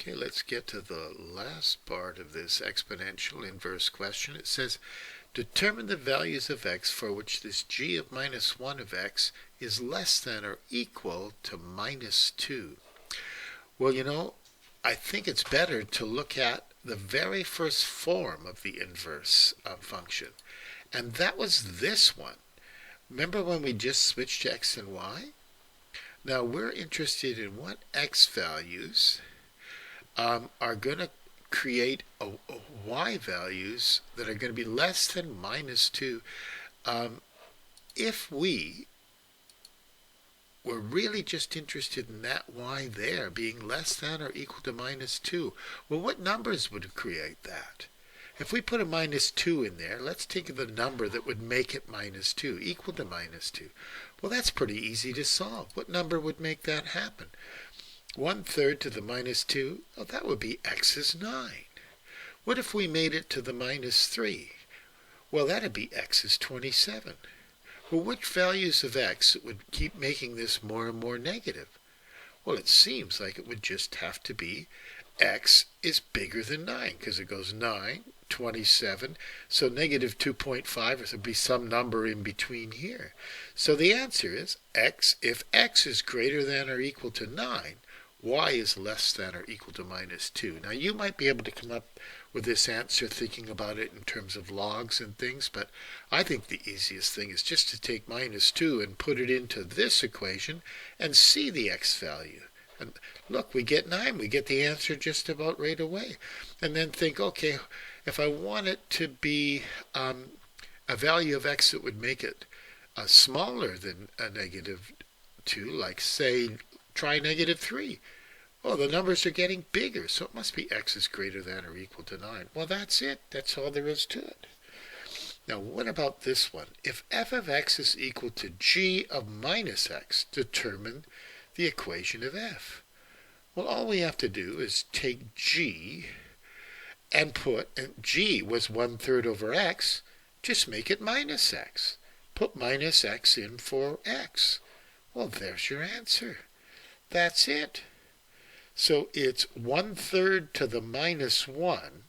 Okay, let's get to the last part of this exponential inverse question. It says, determine the values of x for which this g of minus 1 of x is less than or equal to minus 2. Well, I think it's better to look at the very first form of the inverse function. And that was this one. Remember when we just switched to x and y? Now we're interested in what x values are going to create y values that are going to be less than minus 2. If we were really just interested in that y there being less than or equal to minus 2, well, what numbers would create that? If we put a minus 2 in there, let's take the number that would make it minus 2, equal to minus 2. Well, that's pretty easy to solve. What number would make that happen? 1/3 to the minus 2, oh, that would be x is 9. What if we made it to the minus 3? Well, that would be x is 27. Well, which values of x would keep making this more and more negative? Well, it seems like it would just have to be x is bigger than 9, because it goes 9, 27, so negative 2.5, or there'd be some number in between here. So the answer is x, if x is greater than or equal to 9, y is less than or equal to minus 2. Now you might be able to come up with this answer thinking about it in terms of logs and things, but I think the easiest thing is just to take minus 2 and put it into this equation and see the x value. And look, we get 9. We get the answer just about right away. And then think, okay, if I want it to be a value of x that would make it smaller than a negative 2, like say try negative 3. Well, the numbers are getting bigger, so it must be x is greater than or equal to 9. Well, that's it. That's all there is to it. Now, what about this one? If f of x is equal to g of minus x, determine the equation of f. Well, all we have to do is take g and g was 1/3 over x, just make it minus x. Put minus x in for x. Well, there's your answer. That's it. So it's 1/3 to the minus 1.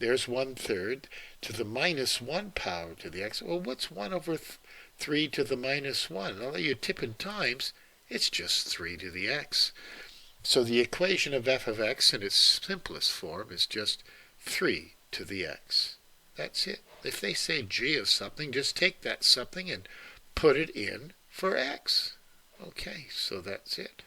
There's 1/3 to the minus 1 power to the x. Well, what's 1/3 to the minus 1? Although you tip in times, it's just 3 to the x. So the equation of f of x in its simplest form is just 3 to the x. That's it. If they say g of something, just take that something and put it in for x. Okay, so that's it.